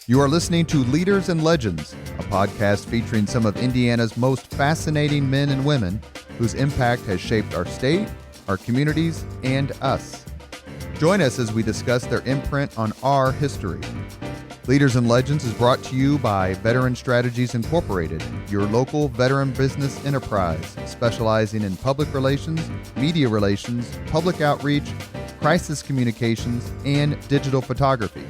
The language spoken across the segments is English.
You are listening to Leaders and Legends, a podcast featuring some of Indiana's most fascinating men and women whose impact has shaped our state, our communities, and us. Join us as we discuss their imprint on our history. Leaders and Legends is brought to you by Veteran Strategies Incorporated, your local veteran business enterprise specializing in public relations, media relations, public outreach, crisis communications, and digital photography.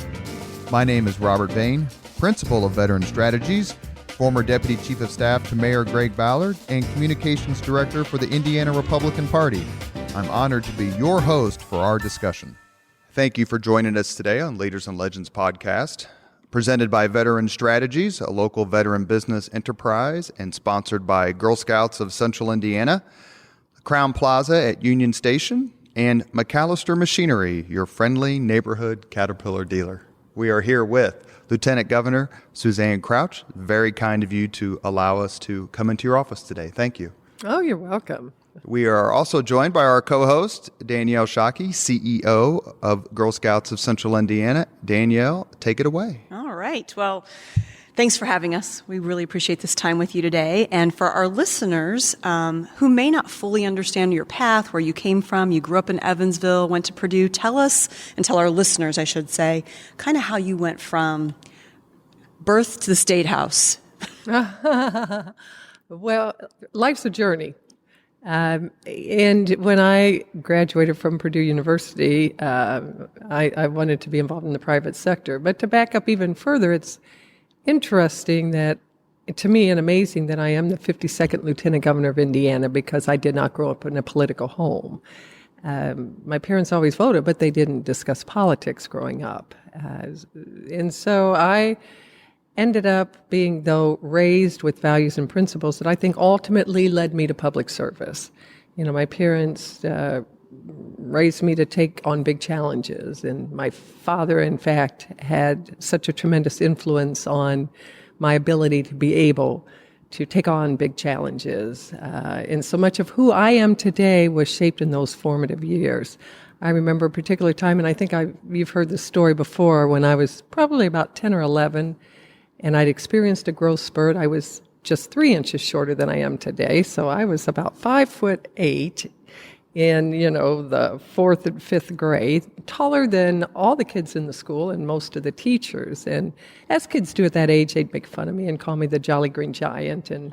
My name is Robert Bain, Principal of Veteran Strategies, former Deputy Chief of Staff to Mayor Greg Ballard, and Communications Director for the Indiana Republican Party. I'm honored to be your host for our discussion. Thank you for joining us today on Leaders and Legends podcast, presented by Veteran Strategies, a local veteran business enterprise, and sponsored by Girl Scouts of Central Indiana, Crown Plaza at Union Station, and McAllister Machinery, your friendly neighborhood Caterpillar dealer. We are here with Lieutenant Governor Suzanne Crouch. Very kind of you to allow us to come into your office today. Thank you. Oh, you're welcome. We are also joined by our co-host, Danielle Shockey, CEO of Girl Scouts of Central Indiana. Danielle, take it away. All right. Well, thanks for having us. We really appreciate this time with you today. And for our listeners who may not fully understand your path, where you came from, you grew up in Evansville, went to Purdue, tell us, and tell our listeners, I should say, kind of how you went from birth to the State House. Well, life's a journey. And when I graduated from Purdue University, I wanted to be involved in the private sector. But to back up even further, it's interesting that, to me, and amazing that I am the 52nd Lieutenant Governor of Indiana because I did not grow up in a political home. My parents always voted, but they didn't discuss politics growing up. And so I ended up being, though, raised with values and principles that I think ultimately led me to public service. You know, my parents raised me to take on big challenges, and my father, in fact, had such a tremendous influence on my ability to be able to take on big challenges. And so much of who I am today was shaped in those formative years. I remember a particular time, and I think you've heard this story before, when I was probably about 10 or 11, and I'd experienced a growth spurt. I was just 3 inches shorter than I am today, so I was about 5'8" in, the 4th and 5th grade, taller than all the kids in the school and most of the teachers. And as kids do at that age, they'd make fun of me and call me the Jolly Green Giant. And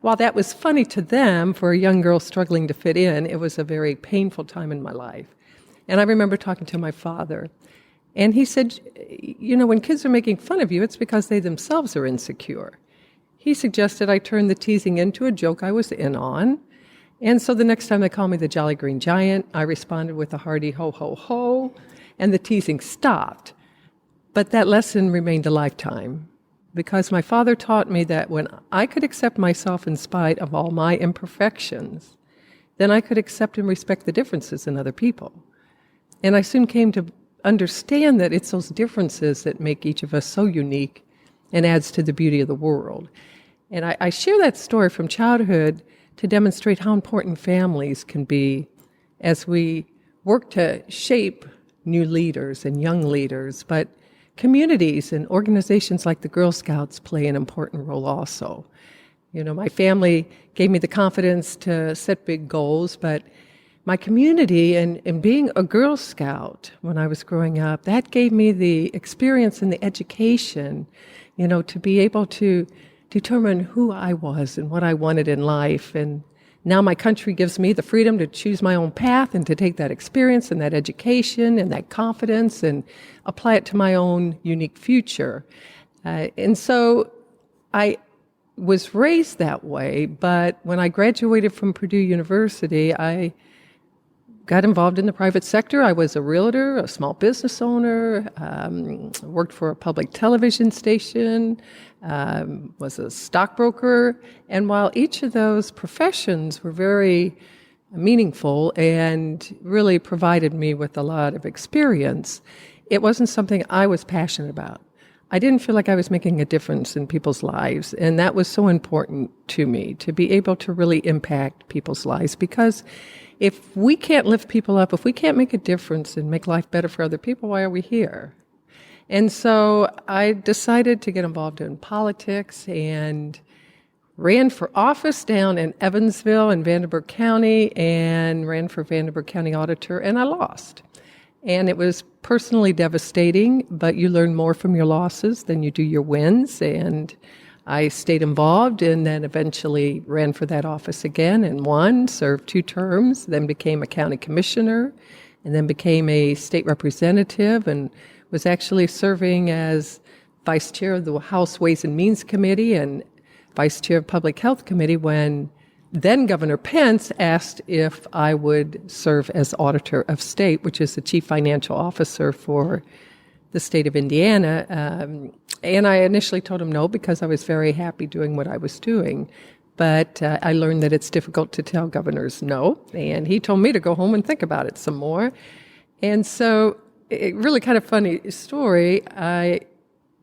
while that was funny to them, for a young girl struggling to fit in, it was a very painful time in my life. And I remember talking to my father, and he said, when kids are making fun of you, it's because they themselves are insecure. He suggested I turn the teasing into a joke I was in on. And so the next time they called me the Jolly Green Giant, I responded with a hearty ho, ho, ho, and the teasing stopped. But that lesson remained a lifetime, because my father taught me that when I could accept myself in spite of all my imperfections, then I could accept and respect the differences in other people. And I soon came to understand that it's those differences that make each of us so unique and adds to the beauty of the world. And I share that story from childhood to demonstrate how important families can be as we work to shape new leaders and young leaders. But communities and organizations like the Girl Scouts play an important role also. My family gave me the confidence to set big goals, but my community and being a Girl Scout when I was growing up, that gave me the experience and the education, to be able to determine who I was and what I wanted in life. And now my country gives me the freedom to choose my own path and to take that experience and that education and that confidence and apply it to my own unique future. And so I was raised that way, but when I graduated from Purdue University, I got involved in the private sector. I was a realtor, a small business owner, worked for a public television station, was a stockbroker. And while each of those professions were very meaningful and really provided me with a lot of experience, it wasn't something I was passionate about. I didn't feel like I was making a difference in people's lives, and that was so important to me, to be able to really impact people's lives, because if we can't lift people up, if we can't make a difference and make life better for other people, why are we here? And so I decided to get involved in politics and ran for office down in Evansville in Vanderburgh County and ran for Vanderburgh County Auditor, and I lost. And it was personally devastating, but you learn more from your losses than you do your wins. And I stayed involved and then eventually ran for that office again and won, served 2 terms, then became a county commissioner, and then became a state representative and was actually serving as vice chair of the House Ways and Means Committee and vice chair of Public Health Committee when then Governor Pence asked if I would serve as auditor of state, which is the chief financial officer for the state of Indiana. And I initially told him no because I was very happy doing what I was doing. But I learned that it's difficult to tell governors no. And he told me to go home and think about it some more. And so, really kind of funny story,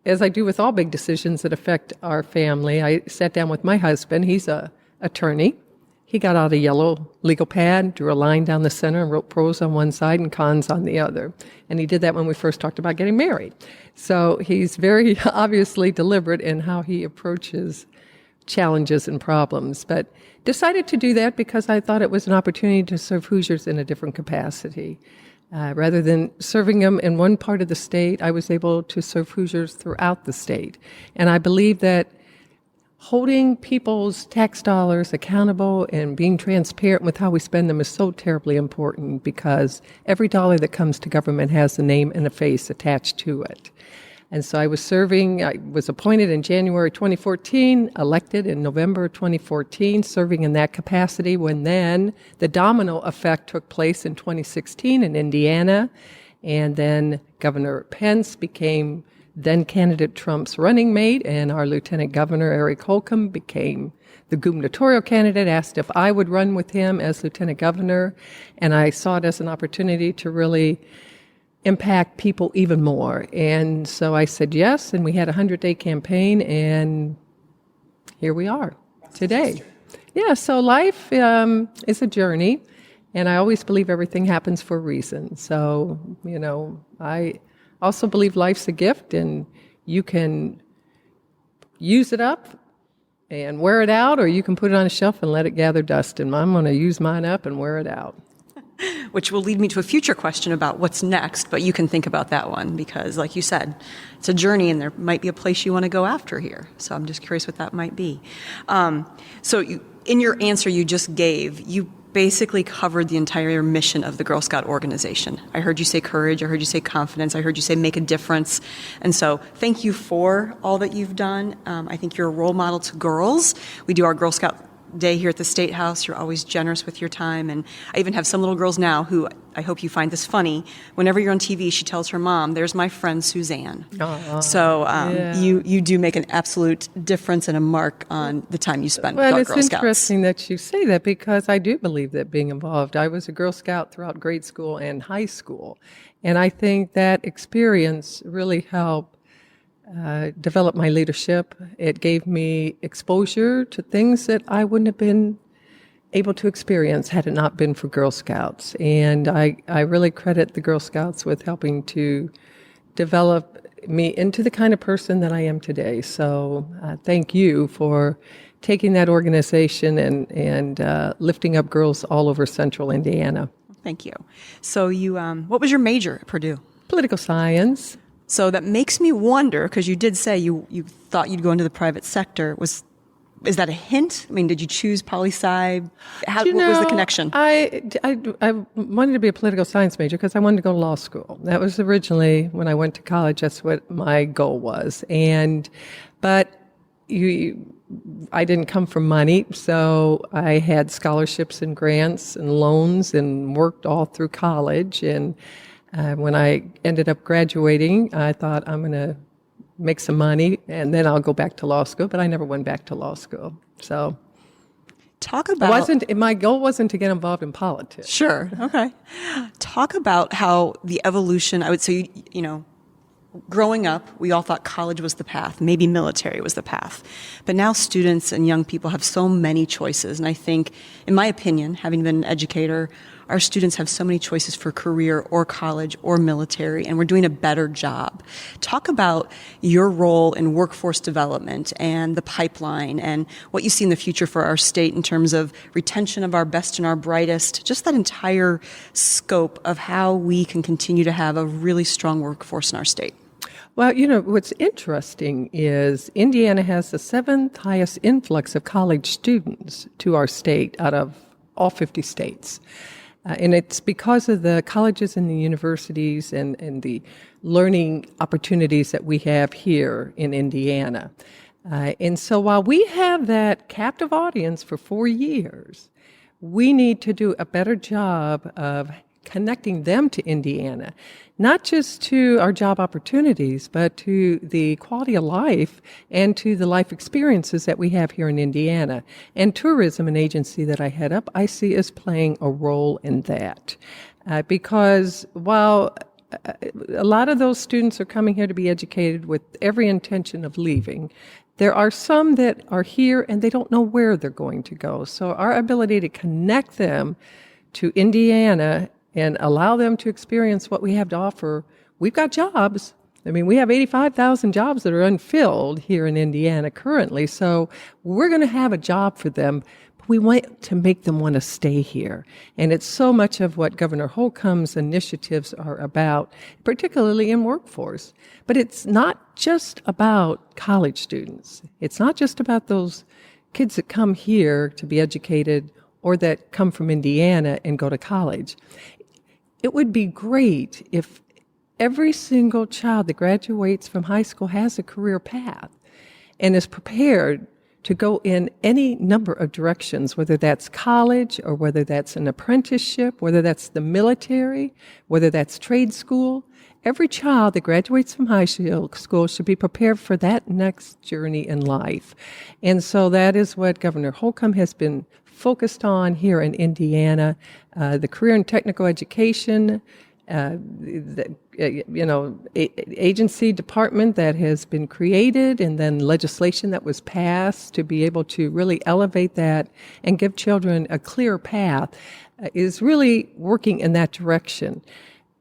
as I do with all big decisions that affect our family, I sat down with my husband. He's a attorney. He got out a yellow legal pad, drew a line down the center, and wrote pros on one side and cons on the other. And he did that when we first talked about getting married. So he's very obviously deliberate in how he approaches challenges and problems. But decided to do that because I thought it was an opportunity to serve Hoosiers in a different capacity. Rather than serving them in one part of the state, I was able to serve Hoosiers throughout the state. And I believe that holding people's tax dollars accountable and being transparent with how we spend them is so terribly important because every dollar that comes to government has a name and a face attached to it. And so I was appointed in January 2014, elected in November 2014, serving in that capacity when then the domino effect took place in 2016 in Indiana. And then Governor Pence became then candidate Trump's running mate, and our Lieutenant Governor Eric Holcomb became the gubernatorial candidate, asked if I would run with him as Lieutenant Governor. And I saw it as an opportunity to really impact people even more. And so I said yes, and we had a 100-day campaign, and here we are today. Yeah, so life is a journey, and I always believe everything happens for a reason. So, I also believe life's a gift, and you can use it up and wear it out, or you can put it on a shelf and let it gather dust, and I'm going to use mine up and wear it out. Which will lead me to a future question about what's next, but you can think about that one because, like you said, it's a journey and there might be a place you want to go after here. So I'm just curious what that might be. In your answer you just gave, you basically covered the entire mission of the Girl Scout organization. I heard you say courage, I heard you say confidence, I heard you say make a difference. And so thank you for all that you've done. I think you're a role model to girls. We do our Girl Scout Day here at the State House. You're always generous with your time. And I even have some little girls now who, I hope you find this funny, whenever you're on TV, she tells her mom, there's my friend Suzanne. So yeah. you do make an absolute difference and a mark on the time you spend with our Girl Scouts. Well, it's interesting that you say that because I do believe that being involved. I was a Girl Scout throughout grade school and high school. And I think that experience really helped develop my leadership. It gave me exposure to things that I wouldn't have been able to experience had it not been for Girl Scouts. And I really credit the Girl Scouts with helping to develop me into the kind of person that I am today. So thank you for taking that organization and lifting up girls all over central Indiana. Thank you. So you, what was your major at Purdue? Political science. So that makes me wonder, because you did say you thought you'd go into the private sector. Is that a hint? I mean, did you choose poli-sci? What was the connection? I wanted to be a political science major because I wanted to go to law school. That was originally, when I went to college, that's what my goal was. But I didn't come from money, so I had scholarships and grants and loans and worked all through college. And when I ended up graduating, I thought I'm going to make some money and then I'll go back to law school, but I never went back to law school. So my goal wasn't to get involved in politics. Sure. Okay. Talk about how the evolution, I would say, growing up, we all thought college was the path, maybe military was the path. But now students and young people have so many choices. And I think, in my opinion, having been an educator, our students have so many choices for career or college or military, and we're doing a better job. Talk about your role in workforce development and the pipeline and what you see in the future for our state in terms of retention of our best and our brightest, just that entire scope of how we can continue to have a really strong workforce in our state. Well, what's interesting is Indiana has the 7th highest influx of college students to our state out of all 50 states. And it's because of the colleges and the universities and the learning opportunities that we have here in Indiana. And so while we have that captive audience for 4 years, we need to do a better job of connecting them to Indiana, not just to our job opportunities, but to the quality of life and to the life experiences that we have here in Indiana. And tourism, an agency that I head up, I see as playing a role in that. Because while a lot of those students are coming here to be educated with every intention of leaving, there are some that are here and they don't know where they're going to go. So our ability to connect them to Indiana and allow them to experience what we have to offer. We've got jobs. I mean, we have 85,000 jobs that are unfilled here in Indiana currently, so we're going to have a job for them, but we want to make them want to stay here. And it's so much of what Governor Holcomb's initiatives are about, particularly in workforce. But it's not just about college students. It's not just about those kids that come here to be educated or that come from Indiana and go to college. It would be great if every single child that graduates from high school has a career path and is prepared to go in any number of directions, whether that's college or whether that's an apprenticeship, whether that's the military, whether that's trade school. Every child that graduates from high school should be prepared for that next journey in life. And so that is what Governor Holcomb has been focused on here in Indiana. The career and technical education, agency department that has been created, and then legislation that was passed to be able to really elevate that and give children a clear path, is really working in that direction.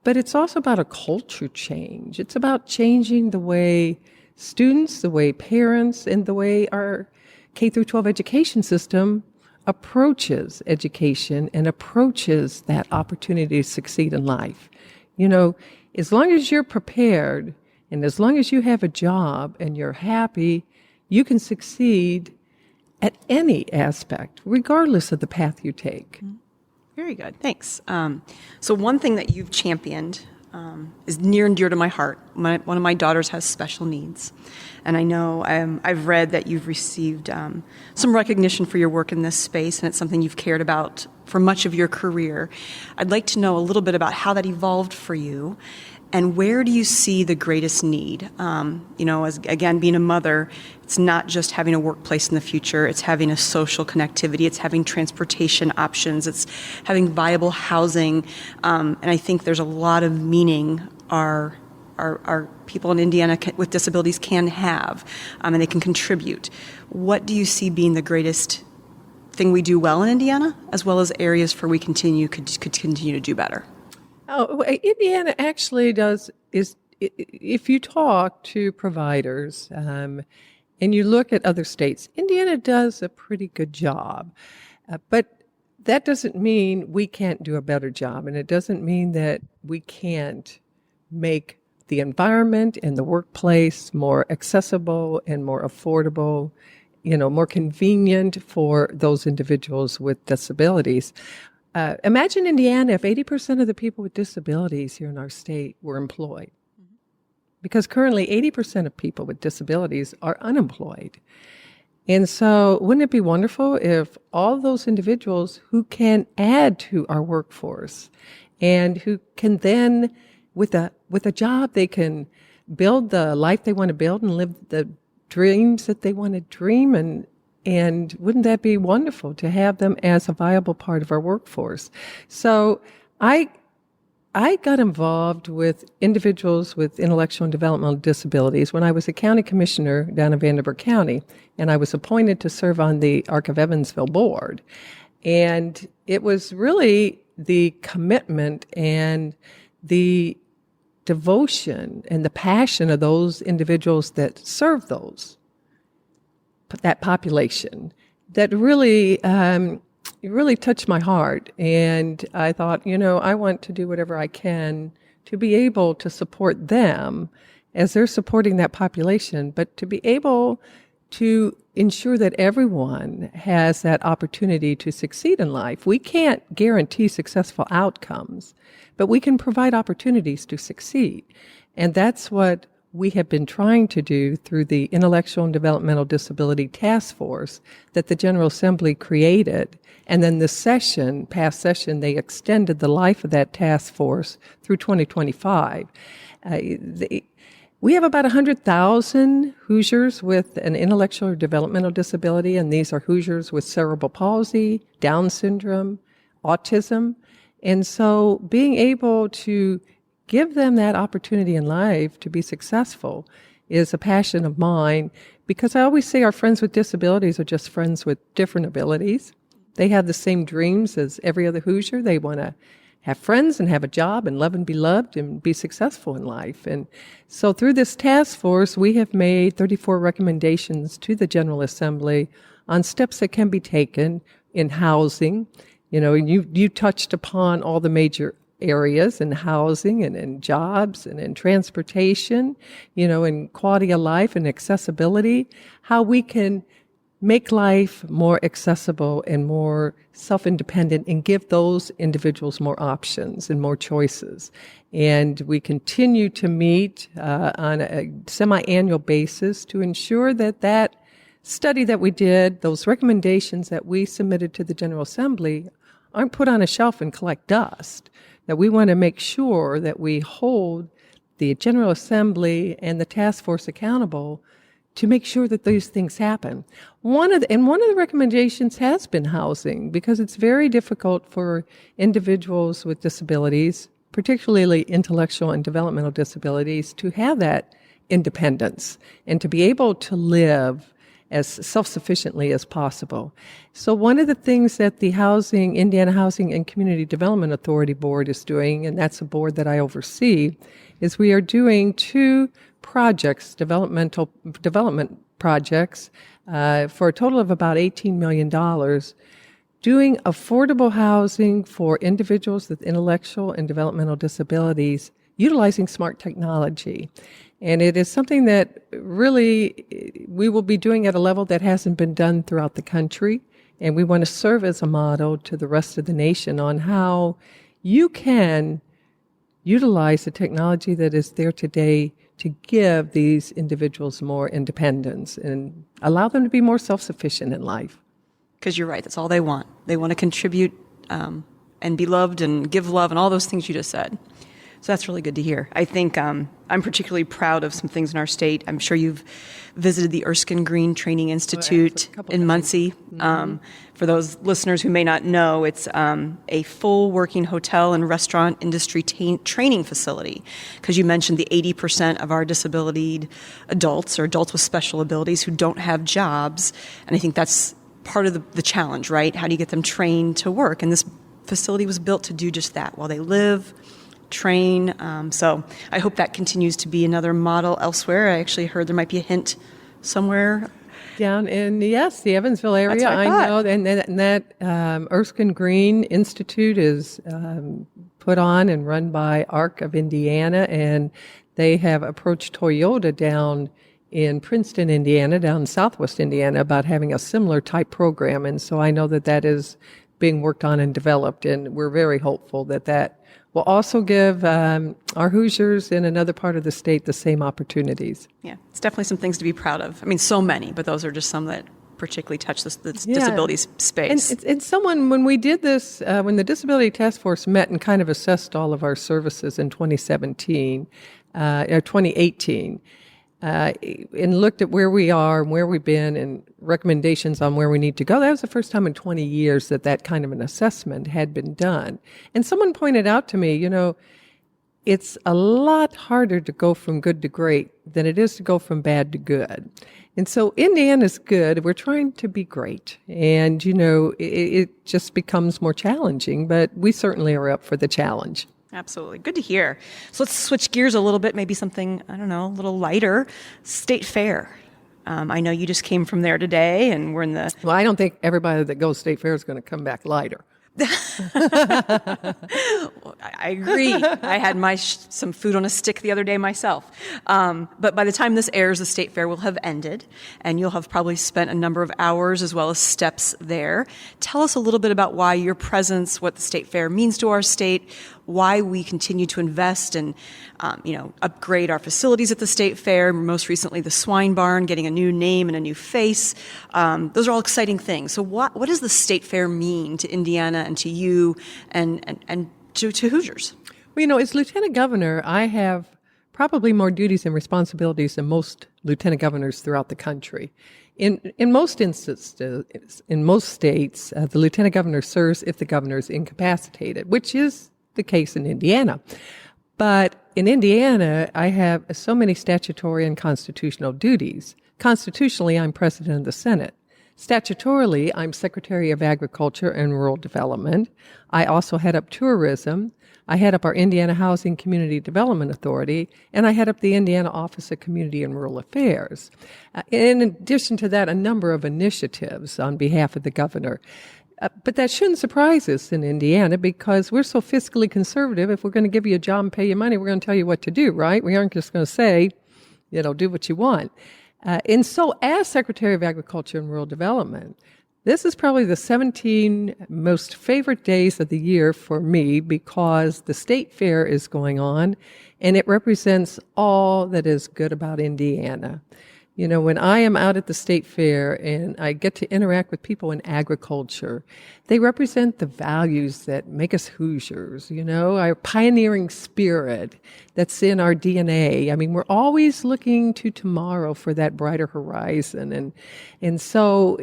But it's also about a culture change. It's about changing the way students, the way parents, and the way our K through 12 education system approaches education and approaches that opportunity to succeed in life. As long as you're prepared and as long as you have a job and you're happy, you can succeed at any aspect, regardless of the path you take. Very good. Thanks. So one thing that you've championed is near and dear to my heart. One of my daughters has special needs. And I know I've read that you've received some recognition for your work in this space, and it's something you've cared about for much of your career. I'd like to know a little bit about how that evolved for you, and where do you see the greatest need? As again, being a mother, it's not just having a workplace in the future, it's having a social connectivity, it's having transportation options, it's having viable housing, and I think there's a lot of meaning our people in Indiana with disabilities can have, and they can contribute. What do you see being the greatest thing we do well in Indiana, as well as areas for we could continue to do better? Oh, Indiana actually if you talk to providers and you look at other states, Indiana does a pretty good job. But that doesn't mean we can't do a better job, and it doesn't mean that we can't make the environment and the workplace more accessible and more affordable, more convenient for those individuals with disabilities. Imagine Indiana if 80% of the people with disabilities here in our state were employed. Because currently 80% of people with disabilities are unemployed. And so wouldn't it be wonderful if all those individuals who can add to our workforce and who can then, with a job, they can build the life they want to build and live the dreams that they want to dream, and wouldn't that be wonderful to have them as a viable part of our workforce? So I got involved with individuals with intellectual and developmental disabilities when I was a county commissioner down in Vanderburgh County, and I was appointed to serve on the Arc of Evansville board. And it was really the commitment and the devotion and the passion of those individuals that serve that population that really, it really touched my heart. And I thought, I want to do whatever I can to be able to support them as they're supporting that population, but to be able to ensure that everyone has that opportunity to succeed in life. We can't guarantee successful outcomes, but we can provide opportunities to succeed. And that's what we have been trying to do through the Intellectual and Developmental Disability Task Force that the General Assembly created. And then the past session, they extended the life of that task force through 2025. We have about 100,000 Hoosiers with an intellectual or developmental disability, and these are Hoosiers with cerebral palsy, Down syndrome, autism. And so being able to give them that opportunity in life to be successful is a passion of mine, because I always say our friends with disabilities are just friends with different abilities. They have the same dreams as every other Hoosier. They want to have friends and have a job and love and be loved and be successful in life. And so through this task force, we have made 34 recommendations to the General Assembly on steps that can be taken in housing. You touched upon all the major areas in housing and in jobs and in transportation, in quality of life and accessibility, how we can make life more accessible and more self-independent and give those individuals more options and more choices. And we continue to meet on a semi-annual basis to ensure that study that we did, those recommendations that we submitted to the General Assembly, aren't put on a shelf and collect dust. That we want to make sure that we hold the General Assembly and the task force accountable to make sure that these things happen. One of the recommendations has been housing, because it's very difficult for individuals with disabilities, particularly intellectual and developmental disabilities, to have that independence and to be able to live as self-sufficiently as possible. So one of the things that the Indiana Housing and Community Development Authority Board is doing, and that's a board that I oversee, is we are doing 2 projects, development projects, for a total of about $18 million, doing affordable housing for individuals with intellectual and developmental disabilities, utilizing smart technology. And it is something that really we will be doing at a level that hasn't been done throughout the country. And we want to serve as a model to the rest of the nation on how you can utilize the technology that is there today to give these individuals more independence and allow them to be more self-sufficient in life. Because you're right, that's all they want. They want to contribute and be loved and give love and all those things you just said. So that's really good to hear. I think I'm particularly proud of some things in our state. I'm sure you've visited the Erskine Green Training Institute in Muncie. Mm-hmm. For those listeners who may not know, it's a full working hotel and restaurant industry training facility. Because you mentioned the 80% of our disabilitied adults or adults with special abilities who don't have jobs. And I think that's part of the challenge, right? How do you get them trained to work? And this facility was built to do just that while they live, train. So I hope that continues to be another model elsewhere. I actually heard there might be a hint somewhere down in the Evansville area. That's what I know, and that Erskine Green Institute is put on and run by ARC of Indiana, and they have approached Toyota down in Princeton, Indiana, down in southwest Indiana, about having a similar type program. And so I know that is being worked on and developed, and we're very hopeful that will also give our Hoosiers in another part of the state the same opportunities. Yeah, it's definitely some things to be proud of. I mean, so many, but those are just some that particularly touch this disability space. And when we did this, when the Disability Task Force met and kind of assessed all of our services in 2017, or 2018, and looked at where we are and where we've been and recommendations on where we need to go. That was the first time in 20 years that kind of an assessment had been done. And someone pointed out to me, it's a lot harder to go from good to great than it is to go from bad to good. And so Indiana's good. We're trying to be great. And, it just becomes more challenging, but we certainly are up for the challenge. Absolutely. Good to hear. So let's switch gears a little bit, maybe something, I don't know, a little lighter. State Fair. I know you just came from there today, and we're in the... Well, I don't think everybody that goes State Fair is going to come back lighter. I agree. I had some food on a stick the other day myself. But by the time this airs, the State Fair will have ended, and you'll have probably spent a number of hours as well as steps there. Tell us a little bit about why your presence, what the State Fair means to our state, why we continue to invest and, upgrade our facilities at the State Fair, most recently the Swine Barn, getting a new name and a new face. Those are all exciting things. So what does the State Fair mean to Indiana and to you and to Hoosiers? Well, as Lieutenant Governor, I have probably more duties and responsibilities than most lieutenant governors throughout the country. In most instances, in most states, the lieutenant governor serves if the governor is incapacitated, which is the case in Indiana. But in Indiana, I have so many statutory and constitutional duties. Constitutionally, I'm president of the Senate. Statutorily, I'm Secretary of Agriculture and Rural Development. I also head up tourism. I head up our Indiana Housing Community Development Authority, and I head up the Indiana Office of Community and Rural Affairs. In addition to that, a number of initiatives on behalf of the governor. But that shouldn't surprise us in Indiana because we're so fiscally conservative. If we're going to give you a job and pay you money, we're going to tell you what to do, right? We aren't just going to say, do what you want. And so as Secretary of Agriculture and Rural Development, this is probably the 17 most favorite days of the year for me because the State Fair is going on and it represents all that is good about Indiana. When I am out at the State Fair and I get to interact with people in agriculture, they represent the values that make us Hoosiers, our pioneering spirit that's in our DNA. I mean, we're always looking to tomorrow for that brighter horizon. And so,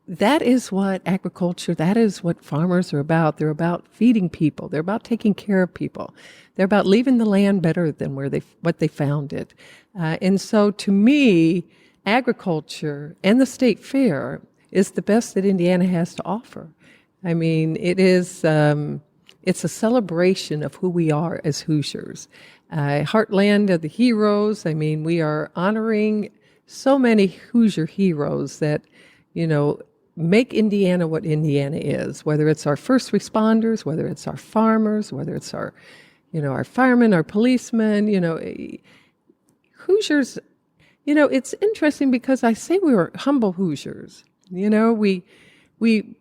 that is what agriculture, that is what farmers are about. They're about feeding people. They're about taking care of people. They're about leaving the land better than what they found it. And so to me, agriculture and the State Fair is the best that Indiana has to offer. I mean, it's a celebration of who we are as Hoosiers. Heartland of the heroes. I mean, we are honoring so many Hoosier heroes that, make Indiana what Indiana is, whether it's our first responders, whether it's our farmers, whether it's our firemen, our policemen, Hoosiers, it's interesting because I say we were humble Hoosiers. We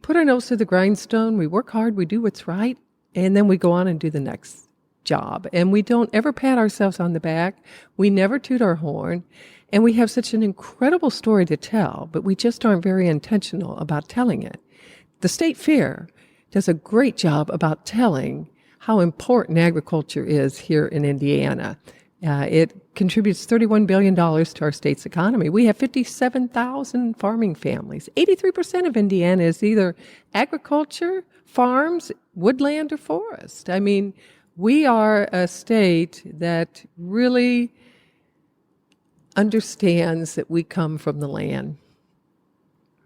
put our nose to the grindstone, we work hard, we do what's right, and then we go on and do the next job. And we don't ever pat ourselves on the back. We never toot our horn. And we have such an incredible story to tell, but we just aren't very intentional about telling it. The State Fair does a great job about telling how important agriculture is here in Indiana. It contributes $31 billion to our state's economy. We have 57,000 farming families. 83% of Indiana is either agriculture, farms, woodland, or forest. I mean, we are a state that really understands that we come from the land.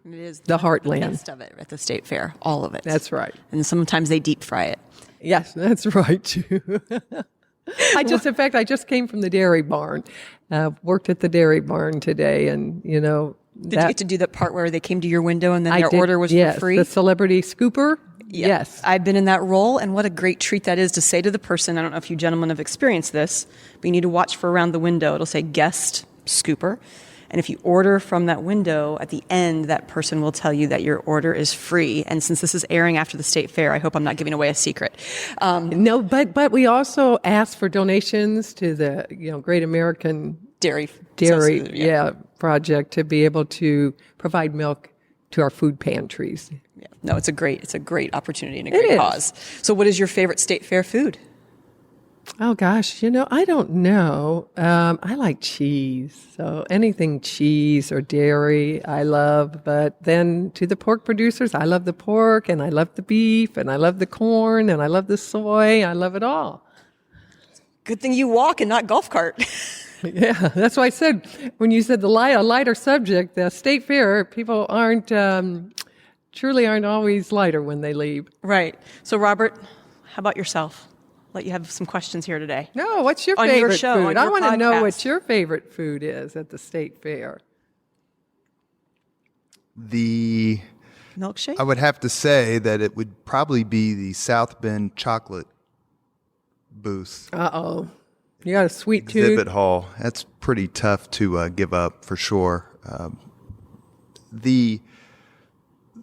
It is the heartland. The best of it at the State Fair, all of it. That's right. And sometimes they deep fry it. Yes, that's right too. I just came from the dairy barn. Worked at the dairy barn today, and Did you get to do that part where they came to your window and then their order was for free? Yes, the celebrity scooper. Yeah. Yes. I've been in that role, and what a great treat that is to say to the person, I don't know if you gentlemen have experienced this, but you need to watch for around the window. It'll say guest scooper. And if you order from that window, at the end, that person will tell you that your order is free. And since this is airing after the State Fair, I hope I'm not giving away a secret. No, but we also ask for donations to the Great American Dairy Project to be able to provide milk to our food pantries. Yeah. No, it's a great opportunity and a great cause. So what is your favorite State Fair food? Oh, gosh, I don't know. I like cheese. So anything cheese or dairy, I love. But then to the pork producers, I love the pork, and I love the beef, and I love the corn, and I love the soy. I love it all. Good thing you walk and not golf cart. Yeah, that's why I said, when you said a lighter subject, the state fair, people truly aren't always lighter when they leave. Right. So, Robert, how about yourself? Let you have some questions here today. No, what's your On favorite your show, food? on I your want to know podcast. what your favorite food is at the state fair. Milkshake? I would have to say that it would probably be the South Bend chocolate booth. Uh-oh. You got a sweet Exhibit tooth? hall. That's pretty tough to give up for sure. The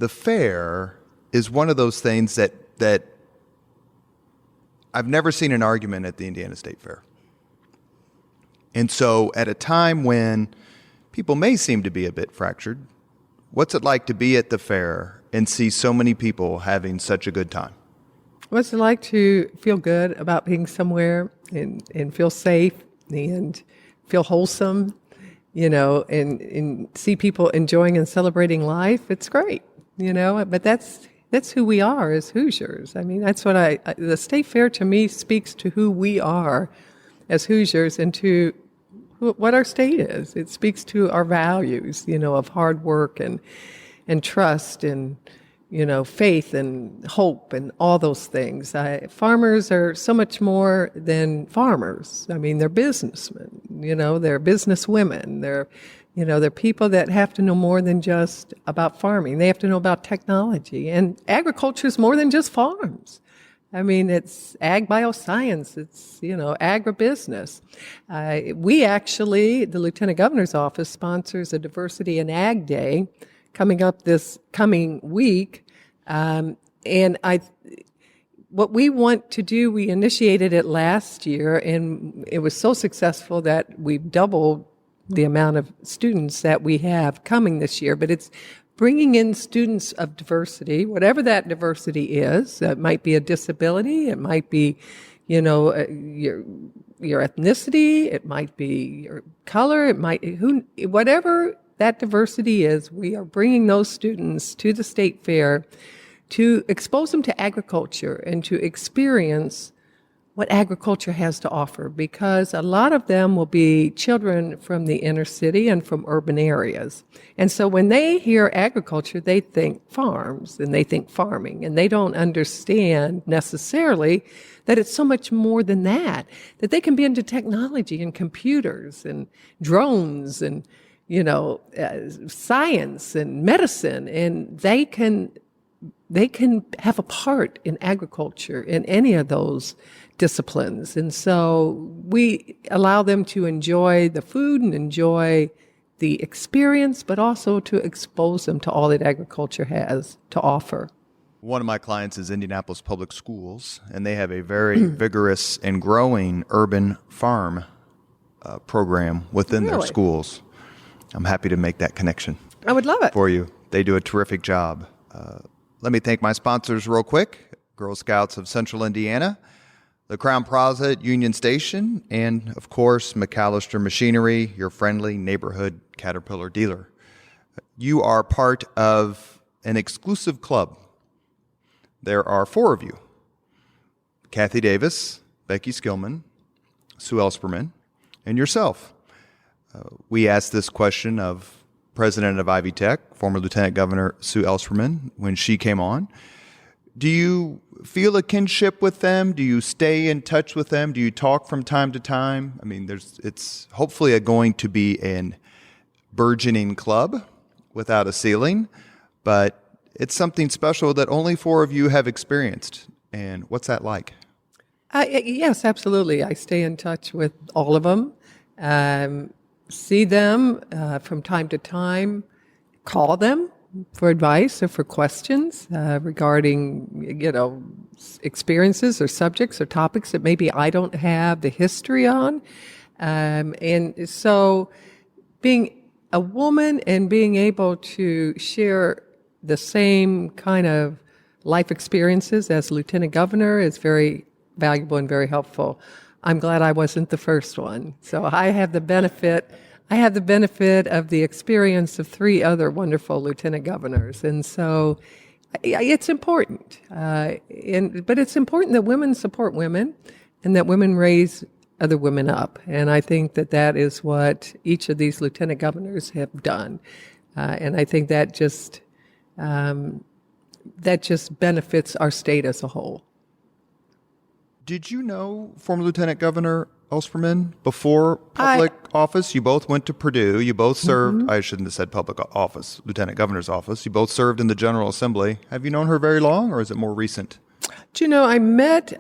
fair is one of those things that I've never seen an argument at the Indiana State Fair. And so at a time when people may seem to be a bit fractured, what's it like to be at the fair and see so many people having such a good time? What's it like to feel good about being somewhere and feel safe and feel wholesome, and see people enjoying and celebrating life? It's great, but that's who we are as Hoosiers. I mean, that's what the state fair to me speaks to who we are as Hoosiers and to what our state is. It speaks to our values, of hard work and trust and, faith and hope and all those things. Farmers are so much more than farmers. I mean, they're businessmen, they're businesswomen. They're people that have to know more than just about farming. They have to know about technology. And agriculture is more than just farms. I mean, it's ag bioscience. It's, agribusiness. We actually, the Lieutenant Governor's Office sponsors a Diversity in Ag Day coming up this coming week. What we want to do, we initiated it last year, and it was so successful that we've doubled the amount of students that we have coming this year. But it's bringing in students of diversity, whatever that diversity is. It might be a disability. It might be, your ethnicity. It might be your color. It might, whatever that diversity is, we are bringing those students to the state fair to expose them to agriculture and to experience what agriculture has to offer, because a lot of them will be children from the inner city and from urban areas. And so when they hear agriculture, they think farms and they think farming, and they don't understand necessarily that it's so much more than that they can be into technology and computers and drones and, science and medicine, and they can have a part in agriculture in any of those disciplines. And so we allow them to enjoy the food and enjoy the experience, but also to expose them to all that agriculture has to offer. One of my clients is Indianapolis Public Schools, and they have a very vigorous and growing urban farm program within their Really? schools. I'm happy to make that connection I would love it. for you. They do a terrific job. Let me thank my sponsors real quick: Girl Scouts of Central Indiana, the Crown Plaza at Union Station, and, of course, McAllister Machinery, your friendly neighborhood Caterpillar dealer. You are part of an exclusive club. There are 4 of you: Kathy Davis, Becky Skillman, Sue Elsperman, and yourself. We asked this question of President of Ivy Tech, former Lieutenant Governor Sue Elsperman, when she came on. Do you feel a kinship with them? Do you stay in touch with them? Do you talk from time to time? I mean, it's hopefully going to be an burgeoning club without a ceiling, but it's something special that only 4 of you have experienced. And what's that like? Yes, absolutely. I stay in touch with all of them. See them from time to time, call them for advice or for questions regarding, experiences or subjects or topics that maybe I don't have the history on. And so being a woman and being able to share the same kind of life experiences as Lieutenant Governor is very valuable and very helpful. I'm glad I wasn't the first one. So I have the benefit of the experience of 3 other wonderful lieutenant governors. And so it's important. But it's important that women support women and that women raise other women up. And I think that that is what each of these lieutenant governors have done. And I think that just benefits our state as a whole. Did you know former Lieutenant Governor Ellspermann before public office? You both went to Purdue. You both served, I shouldn't have said public office, Lieutenant Governor's office. You both served in the General Assembly. Have you known her very long, or is it more recent? Do you know, I met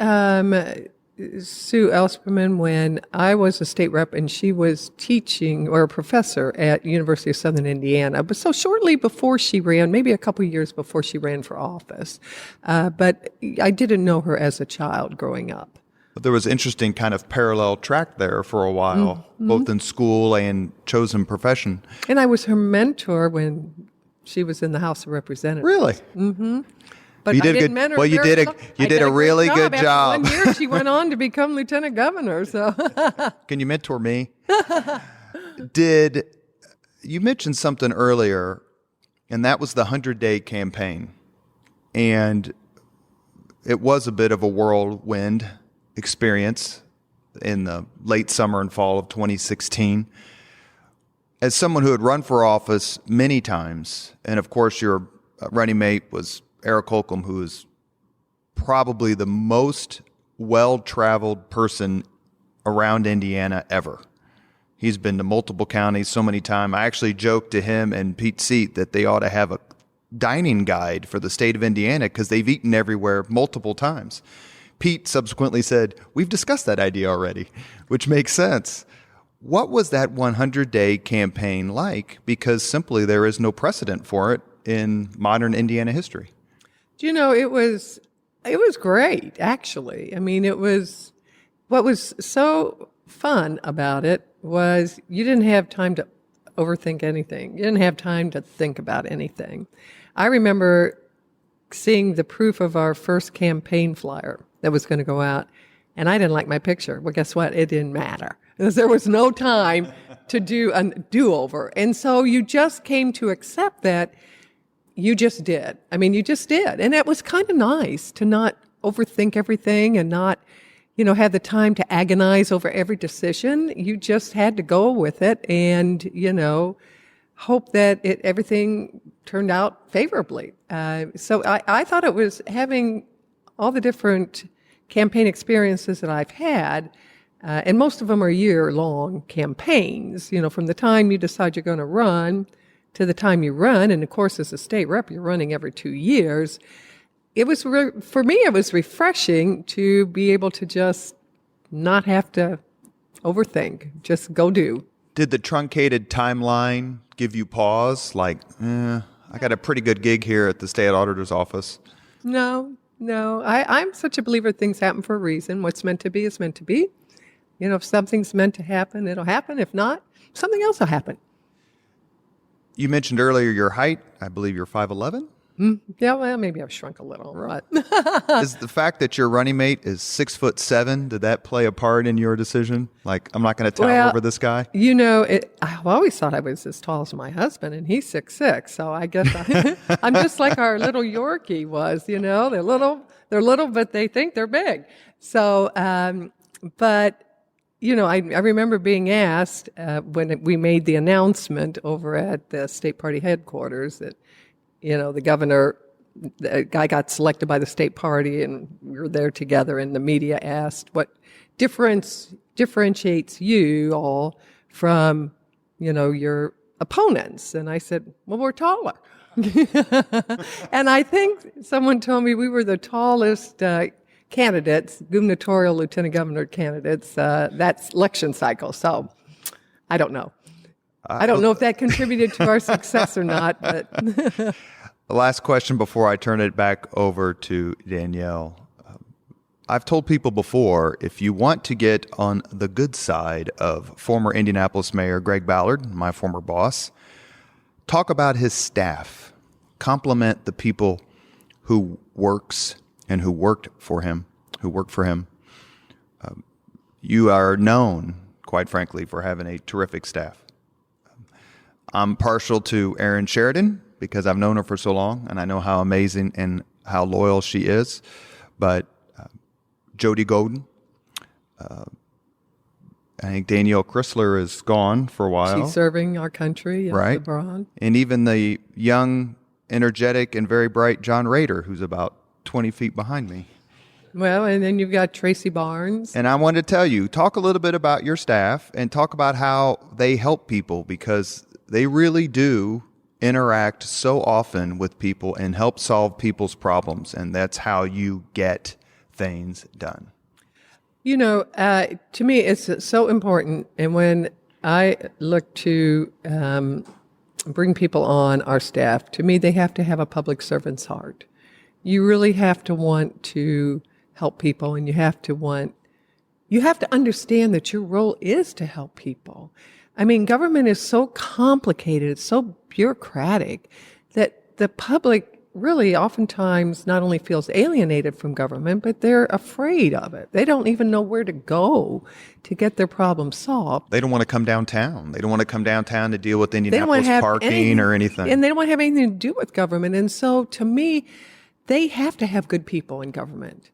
Sue Ellspermann when I was a state rep and she was teaching or a professor at University of Southern Indiana. But so shortly before she ran, maybe a couple of years before she ran for office. But I didn't know her as a child growing up. But there was interesting kind of parallel track there for a while, both in school and chosen profession. And I was her mentor when she was in the House of Representatives. Really? Mm-hmm. But you I did didn't good. mentor Well, you her. did a really good job. After 1 year, she went on to become lieutenant governor. So, can you mentor me? Did you mentioned something earlier, and that was the 100-day campaign, and it was a bit of a whirlwind experience in the late summer and fall of 2016. As someone who had run for office many times, and of course your running mate was Eric Holcomb, who is probably the most well-traveled person around Indiana ever. He's been to multiple counties so many times. I actually joked to him and Pete Seat that they ought to have a dining guide for the state of Indiana because they've eaten everywhere multiple times. Pete subsequently said, "We've discussed that idea already," which makes sense. What was that 100-day campaign like? Because simply there is no precedent for it in modern Indiana history. do you know, it was great, actually. I mean, what was so fun about it was you didn't have time to overthink anything. You didn't have time to think about anything. I remember seeing the proof of our first campaign flyer that was going to go out, and I didn't like my picture. Well, guess what? It didn't matter because there was no time to do a do-over. And so you just came to accept that you just did. I mean, you just did. And it was kind of nice to not overthink everything and not, have the time to agonize over every decision. You just had to go with it and, hope that everything turned out favorably. So I thought it was having all the different campaign experiences that I've had, and most of them are year-long campaigns, from the time you decide you're going to run to the time you run. And of course, as a state rep, you're running every 2 years. It was, for me, it was refreshing to be able to just not have to overthink, just go do. Did the truncated timeline give you pause? Like, I got a pretty good gig here at the state auditor's office. No. I'm such a believer things happen for a reason. What's meant to be is meant to be. If something's meant to happen, it'll happen. If not, something else will happen. You mentioned earlier your height. I believe you're 5'11". Yeah, well, maybe I've shrunk a little. But Is the fact that your running mate is 6'7", did that play a part in your decision? Like, I'm not going to tower over this guy? I've always thought I was as tall as my husband, and he's 6'6". So I guess I'm just like our little Yorkie was. They're little, but they think they're big. So, but. I remember being asked when we made the announcement over at the state party headquarters that, the guy got selected by the state party and we were there together, and the media asked what differentiates you all from, your opponents. And I said, well, we're taller. And I think someone told me we were the tallest candidates, gubernatorial lieutenant governor candidates, that election cycle. So I don't know. I don't know if that contributed to our success or not. But The last question before I turn it back over to Danielle. I've told people before, if you want to get on the good side of former Indianapolis Mayor Greg Ballard, my former boss, talk about his staff. Compliment the people who works and who worked for him. You are known, quite frankly, for having a terrific staff. I'm partial to Erin Sheridan because I've known her for so long, and I know how amazing and how loyal she is. But Jody Golden, I think Danielle Chrysler is gone for a while. She's serving our country, yes, Right. abroad. And even the young, energetic, and very bright John Rader, who's about 20 feet behind me. Well, and then you've got Tracy Barnes. And I wanted to tell you, talk a little bit about your staff and talk about how they help people, because they really do interact so often with people and help solve people's problems. And that's how you get things done. You know, to me, it's so important. And when I look to bring people on our staff, to me, they have to have a public servant's heart. You really have to want to help people, and you have to understand that your role is to help people. I mean, government is so complicated, it's so bureaucratic that the public really oftentimes not only feels alienated from government, but they're afraid of it. They don't even know where to go to get their problem solved. They don't want to come downtown. They don't want to come downtown to deal with They don't Indianapolis want to have parking or anything. And they don't want to have anything to do with government. And so to me, they have to have good people in government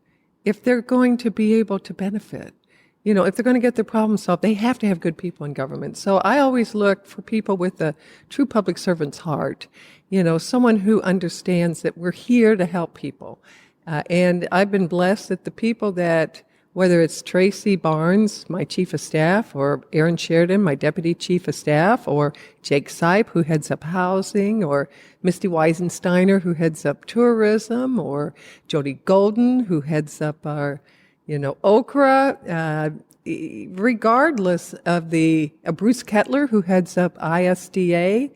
if they're going to be able to benefit. You know, if they're going to get their problem solved, they have to have good people in government. So I always look for people with a true public servant's heart, you know, someone who understands that we're here to help people. And I've been blessed that the people that, whether it's Tracy Barnes, my chief of staff, or Aaron Sheridan, my deputy chief of staff, or Jake Sipe, who heads up housing, or Misty Weisensteiner, who heads up tourism, or Jody Golden, who heads up our, you know, Okra, regardless of Bruce Kettler, who heads up ISDA,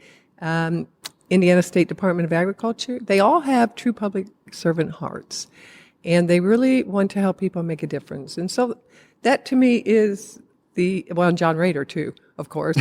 Indiana State Department of Agriculture, they all have true public servant hearts. And they really want to help people make a difference. And so that to me is and John Rader too, of course.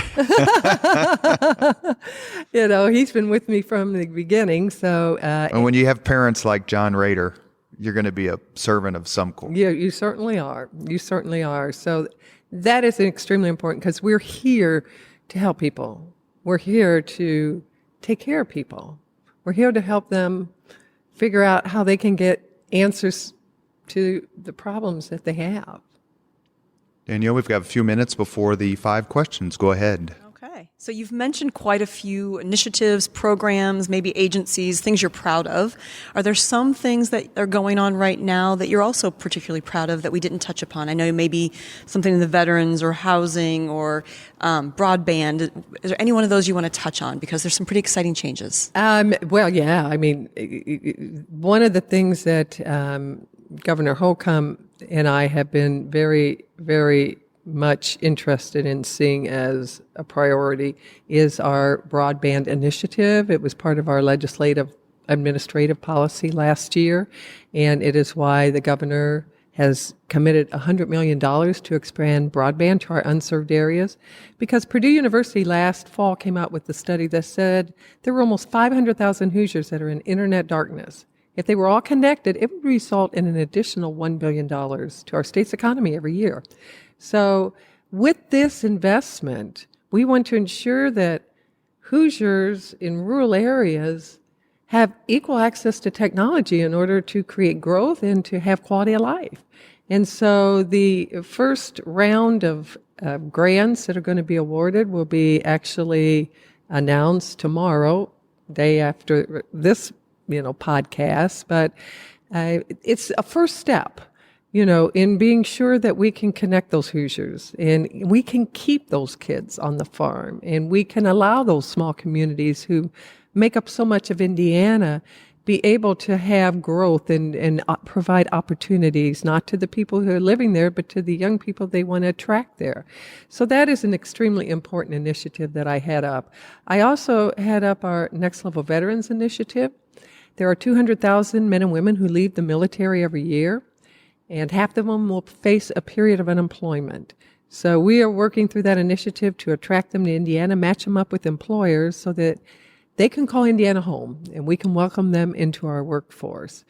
You know, he's been with me from the beginning. So, and when you have parents like John Rader, you're going to be a servant of some kind. Yeah, you certainly are. You certainly are. So that is extremely important because we're here to help people. We're here to take care of people. We're here to help them figure out how they can get answers to the problems that they have. Danielle, we've got a few minutes before the 5 questions. Go ahead. Okay. So you've mentioned quite a few initiatives, programs, maybe agencies, things you're proud of. Are there some things that are going on right now that you're also particularly proud of that we didn't touch upon? I know maybe something in the veterans or housing or broadband. Is there any one of those you want to touch on? Because there's some pretty exciting changes. Well, yeah. I mean, one of the things that Governor Holcomb and I have been very, very much interested in seeing as a priority is our broadband initiative. It was part of our legislative administrative policy last year, and it is why the governor has committed $100 million to expand broadband to our unserved areas, because Purdue University last fall came out with a study that said there were almost 500,000 Hoosiers that are in internet darkness. If they were all connected, it would result in an additional $1 billion to our state's economy every year. So with this investment, we want to ensure that Hoosiers in rural areas have equal access to technology in order to create growth and to have quality of life. And so the first round of grants that are going to be awarded will be actually announced tomorrow, day after this podcast, but it's a first step, in being sure that we can connect those Hoosiers and we can keep those kids on the farm and we can allow those small communities who make up so much of Indiana be able to have growth and provide opportunities, not to the people who are living there, but to the young people they want to attract there. So that is an extremely important initiative that I head up. I also head up our Next Level Veterans Initiative. There are 200,000 men and women who leave the military every year, and half of them will face a period of unemployment. So we are working through that initiative to attract them to Indiana, match them up with employers so that they can call Indiana home and we can welcome them into our workforce.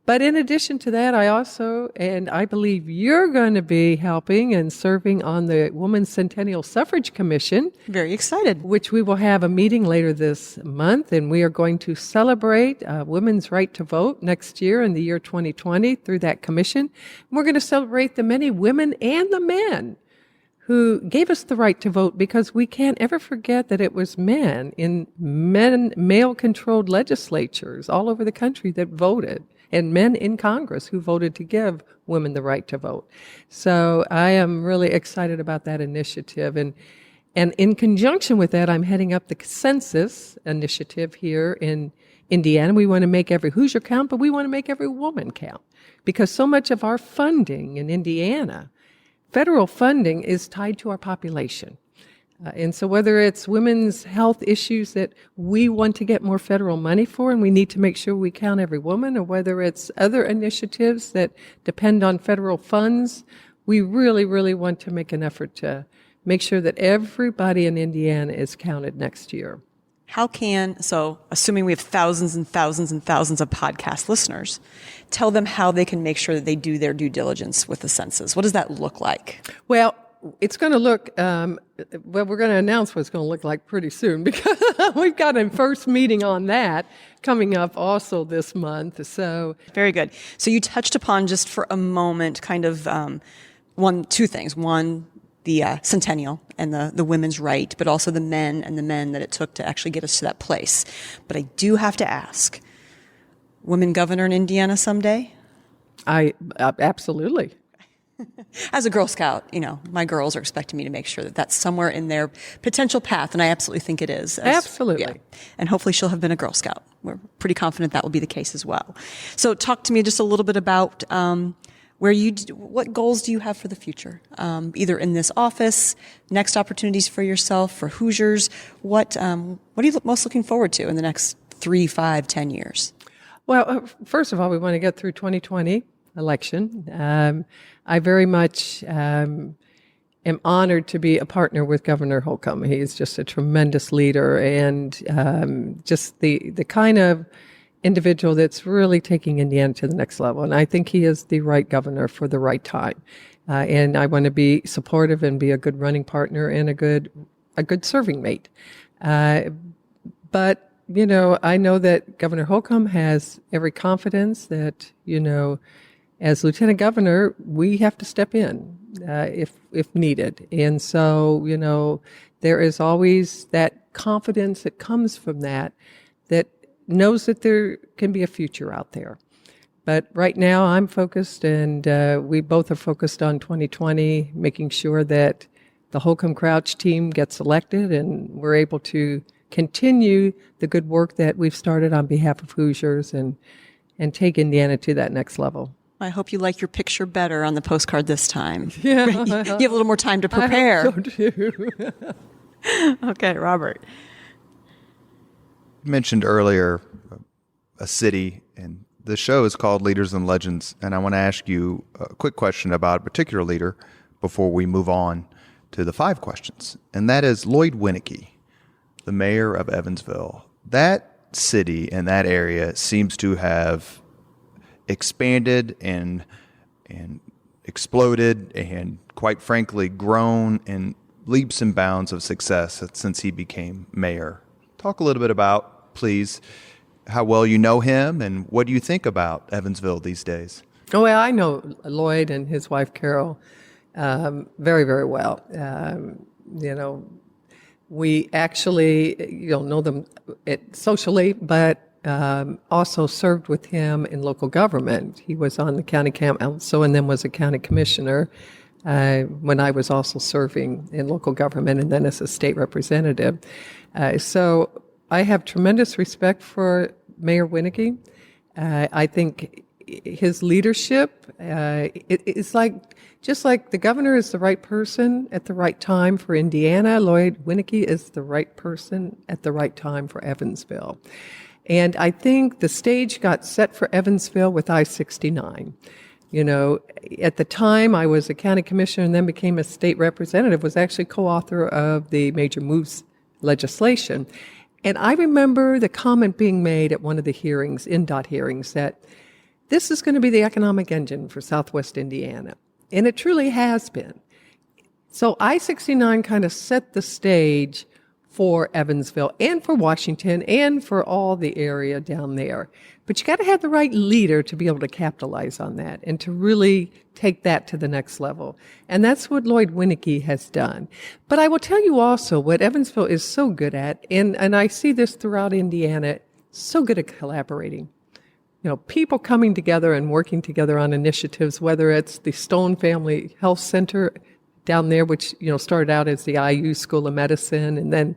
But in addition to that, I also, and I believe you're going to be helping and serving on the Women's Centennial Suffrage Commission. Very excited. Which we will have a meeting later this month, and we are going to celebrate women's right to vote next year in the year 2020 through that commission. And we're going to celebrate the many women and the men who gave us the right to vote, because we can't ever forget that it was men in male-controlled legislatures all over the country that voted, and men in Congress who voted to give women the right to vote. So I am really excited about that initiative. And in conjunction with that, I'm heading up the census initiative here in Indiana. We want to make every Hoosier count, but we want to make every woman count, because so much of our funding in Indiana, federal funding, is tied to our population. And so whether it's women's health issues that we want to get more federal money for, and we need to make sure we count every woman, or whether it's other initiatives that depend on federal funds, we really, really want to make an effort to make sure that everybody in Indiana is counted next year. So assuming we have thousands and thousands and thousands of podcast listeners, tell them how they can make sure that they do their due diligence with the census. What does that look like? Well, it's going to look, we're going to announce what it's going to look like pretty soon, because we've got a first meeting on that coming up also this month. So very good. So you touched upon, just for a moment, kind of two things. One, the centennial and the women's right, but also the men that it took to actually get us to that place. But I do have to ask, women governor in Indiana someday? Absolutely. As a Girl Scout, my girls are expecting me to make sure that that's somewhere in their potential path, and I absolutely think it is. Absolutely. Yeah. And hopefully she'll have been a Girl Scout. We're pretty confident that will be the case as well. So talk to me just a little bit about what goals do you have for the future? Either in this office, next opportunities for yourself, for Hoosiers. What are you most looking forward to in the next 3, 5, 10 years? Well, first of all, we want to get through 2020 election. I very much am honored to be a partner with Governor Holcomb. He's just a tremendous leader, and just the kind of individual that's really taking Indiana to the next level. And I think he is the right governor for the right time. And I want to be supportive and be a good running partner and a good serving mate. But I know that Governor Holcomb has every confidence that, as lieutenant governor, we have to step in if needed. And so, there is always that confidence that comes from that knows that there can be a future out there. But right now I'm focused, and we both are focused on 2020, making sure that the Holcomb Crouch team gets elected and we're able to continue the good work that we've started on behalf of Hoosiers and take Indiana to that next level. I hope you like your picture better on the postcard this time. Yeah. You have a little more time to prepare. I hope so too. Okay, Robert. You mentioned earlier a city, and the show is called Leaders and Legends, and I want to ask you a quick question about a particular leader before we move on to the 5 questions, and that is Lloyd Winnicky, the mayor of Evansville. That city and that area seems to have expanded and exploded and, quite frankly, grown in leaps and bounds of success since he became mayor. Talk a little bit about, please, how well you know him and what do you think about Evansville these days? Oh, well, I know Lloyd and his wife, Carol, very, very well. We actually, know them socially, but also served with him in local government. He was on the county council and then was a county commissioner when I was also serving in local government and then as a state representative. So I have tremendous respect for Mayor Winnicky. I think his leadership is just like the governor is the right person at the right time for Indiana, Lloyd Winnicky is the right person at the right time for Evansville. And I think the stage got set for Evansville with I-69. At the time I was a county commissioner and then became a state representative, was actually co-author of the Major Moves legislation. And I remember the comment being made at one of the hearings, INDOT hearings, that this is going to be the economic engine for Southwest Indiana. And it truly has been. So I-69 kind of set the stage for Evansville and for Washington and for all the area down there. But you got to have the right leader to be able to capitalize on that and to really take that to the next level. And that's what Lloyd Winnicke has done. But I will tell you also what Evansville is so good at, and I see this throughout Indiana, so good at collaborating. People coming together and working together on initiatives, whether it's the Stone Family Health Center down there, which, started out as the IU School of Medicine and then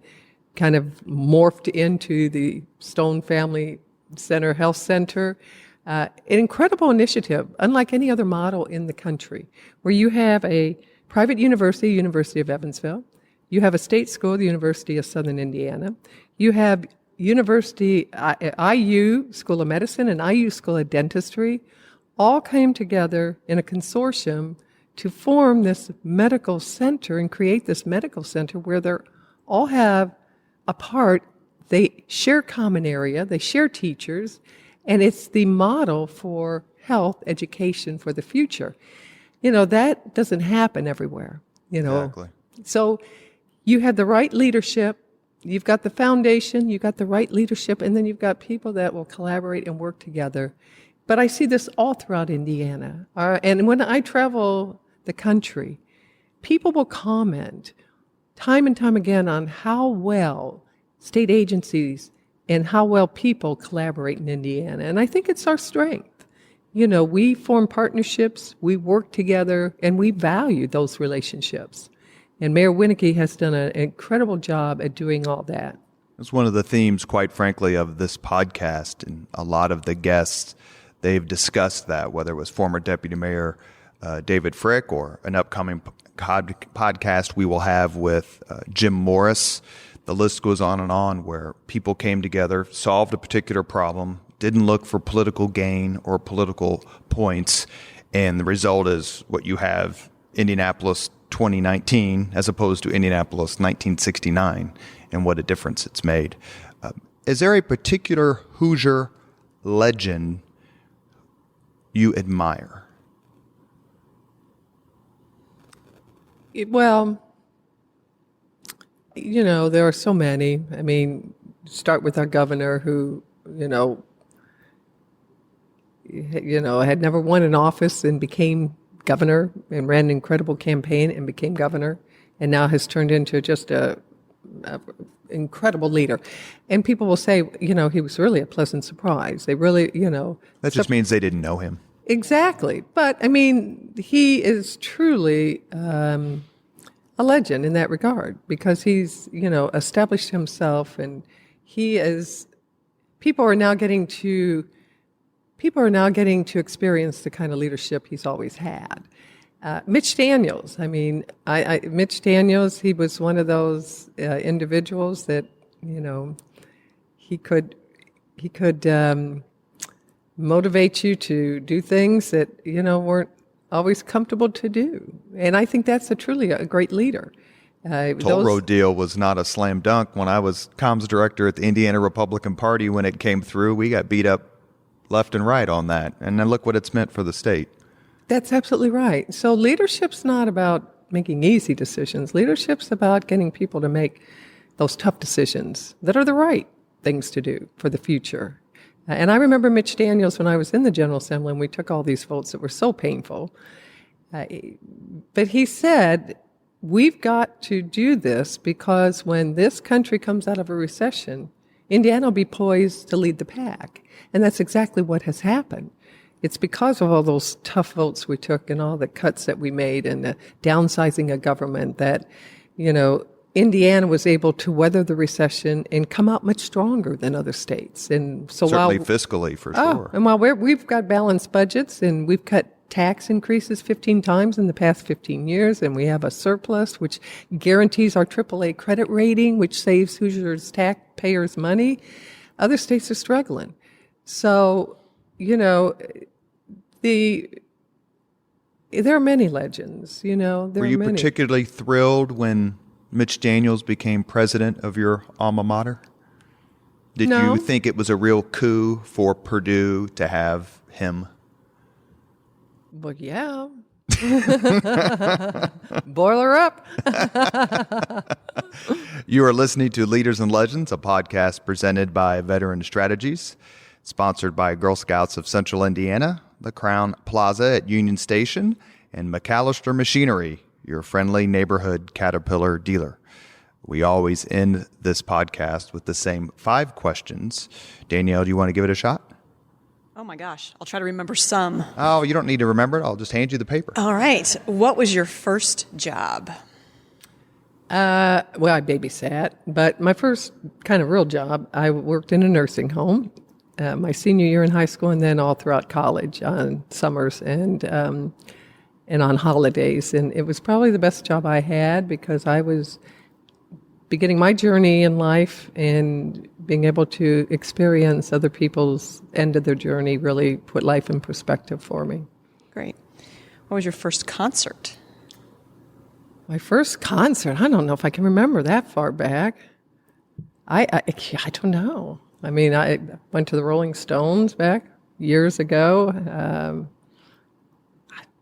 kind of morphed into the Stone Family Center Health Center. An incredible initiative, unlike any other model in the country, where you have a private university, University of Evansville, you have a state school, the University of Southern Indiana, you have University, IU School of Medicine and IU School of Dentistry, all came together in a consortium to form this medical center and create this medical center where they all have a part. They share common area, they share teachers, and it's the model for health education for the future. That doesn't happen everywhere, Exactly. So you have the right leadership, you've got the foundation, you've got the right leadership, and then you've got people that will collaborate and work together. But I see this all throughout Indiana. And when I travel the country, people will comment time and time again on how well state agencies and how well people collaborate in Indiana. And I think it's our strength. We form partnerships, we work together, and we value those relationships. And Mayor Winnicke has done an incredible job at doing all that. It's one of the themes, quite frankly, of this podcast, and a lot of the guests, they've discussed that, whether it was former Deputy Mayor David Frick or an upcoming podcast we will have with Jim Morris. The list goes on, where people came together, solved a particular problem, didn't look for political gain or political points, and the result is what you have, Indianapolis 2019 as opposed to Indianapolis 1969, and what a difference it's made. Is there a particular Hoosier legend you admire? Well, there are so many. I mean, start with our governor who, had never won an office and became governor and ran an incredible campaign and became governor, and now has turned into just a incredible leader. And people will say, he was really a pleasant surprise. They really, That just means they didn't know him. Exactly. But, he is truly a legend in that regard because he's, established himself, and people are now getting to experience the kind of leadership he's always had. Mitch Daniels, Mitch Daniels, he was one of those individuals that, he could motivate you to do things that, weren't always comfortable to do. And I think that's truly a great leader. Toll road deal was not a slam dunk. When I was comms director at the Indiana Republican Party, when it came through, we got beat up left and right on that. And then look what it's meant for the state. That's absolutely right. So leadership's not about making easy decisions. Leadership's about getting people to make those tough decisions that are the right things to do for the future. And I remember Mitch Daniels when I was in the General Assembly and we took all these votes that were so painful. But he said, we've got to do this because when this country comes out of a recession, Indiana will be poised to lead the pack. And that's exactly what has happened. It's because of all those tough votes we took and all the cuts that we made and the downsizing of government that, Indiana was able to weather the recession and come out much stronger than other states. And so certainly fiscally, for sure. And while we've got balanced budgets and we've cut tax increases 15 times in the past 15 years, and we have a surplus which guarantees our AAA credit rating, which saves Hoosiers taxpayers money, other states are struggling. So, there are many legends, Were you particularly thrilled when Mitch Daniels became president of your alma mater? Did you think it was a real coup for Purdue to have him? Well, yeah. Boiler up. You are listening to Leaders and Legends, a podcast presented by Veteran Strategies, sponsored by Girl Scouts of Central Indiana, the Crown Plaza at Union Station, and McAllister Machinery, your friendly neighborhood Caterpillar dealer. We always end this podcast with the same 5 questions. Danielle, do you want to give it a shot? Oh my gosh, I'll try to remember some. Oh, you don't need to remember it. I'll just hand you the paper. All right. What was your first job? Well, I babysat, but my first kind of real job, I worked in a nursing home my senior year in high school, and then all throughout college on summers and on holidays. And it was probably the best job I had because I was beginning my journey in life, and being able to experience other people's end of their journey really put life in perspective for me. Great. What was your first concert? My first concert, I don't know if I can remember that far back. I don't know. I mean, I went to the Rolling Stones back years ago.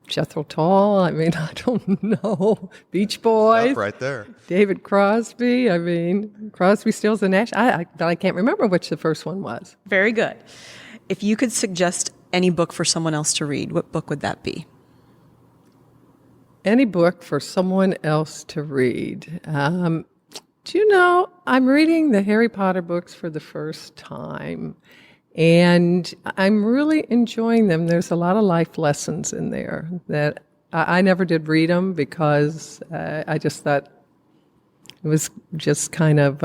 Jethro Tull, I mean, I don't know. Beach Boys. Up right there. David Crosby, I mean, Crosby, Stills, and Nash. I can't remember which the first one was. Very good. If you could suggest any book for someone else to read, what book would that be? Any book for someone else to read. Do you know, I'm reading the Harry Potter books for the first time, and I'm really enjoying them. There's a lot of life lessons in there that I never did read them because I just thought it was just kind of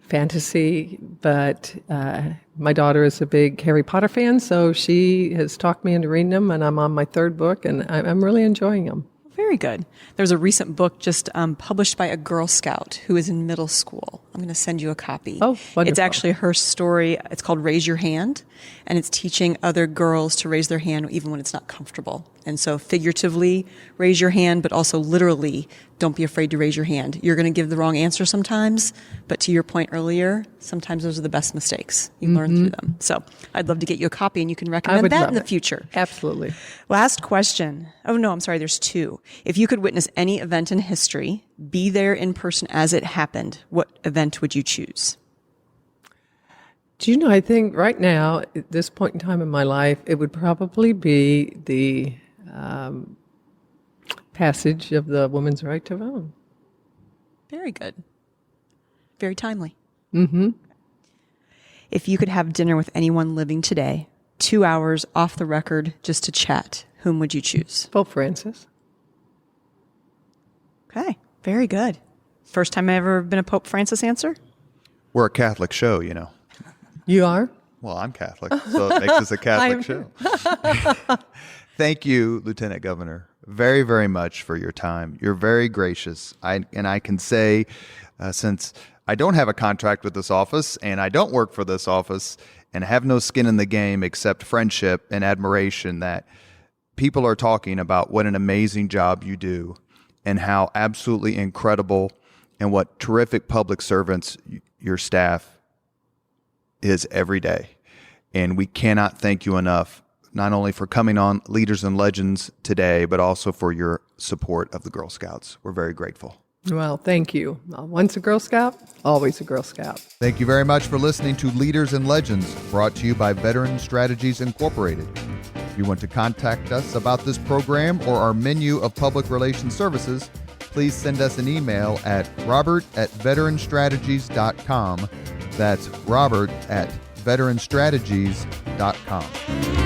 fantasy. But my daughter is a big Harry Potter fan, so she has talked me into reading them, and I'm on my 3rd book, and I'm really enjoying them. Very good. There's a recent book just published by a Girl Scout who is in middle school. I'm going to send you a copy. Oh, wonderful. It's actually her story. It's called Raise Your Hand, and it's teaching other girls to raise their hand even when it's not comfortable. And so figuratively, raise your hand, but also literally, don't be afraid to raise your hand. You're going to give the wrong answer sometimes, but to your point earlier, sometimes those are the best mistakes. You learn through them. So I'd love to get you a copy, and you can recommend that in the future. Absolutely. Last question. Oh, no, I'm sorry. There's 2. If you could witness any event in history, be there in person as it happened, what event would you choose? Do you know, I think right now, at this point in time in my life, it would probably be the passage of the woman's right to vote. Very good. Very timely. Mm-hmm. If you could have dinner with anyone living today, 2 hours off the record just to chat, whom would you choose? Pope Francis. Okay, very good. First time I've ever been a Pope Francis answer? We're a Catholic show, you know. You are? Well, I'm Catholic, so it makes us a Catholic show. Thank you, Lieutenant Governor, very, very much for your time. You're very gracious. I can say, since I don't have a contract with this office and I don't work for this office and have no skin in the game except friendship and admiration, that people are talking about what an amazing job you do and how absolutely incredible and what terrific public servants your staff is every day. And we cannot thank you enough, not only for coming on Leaders and Legends today, but also for your support of the Girl Scouts. We're very grateful. Well, thank you. Once a Girl Scout, always a Girl Scout. Thank you very much for listening to Leaders and Legends, brought to you by Veteran Strategies Incorporated. If you want to contact us about this program or our menu of public relations services, please send us an email at robert@veteranstrategies.com. That's robert@veteranstrategies.com.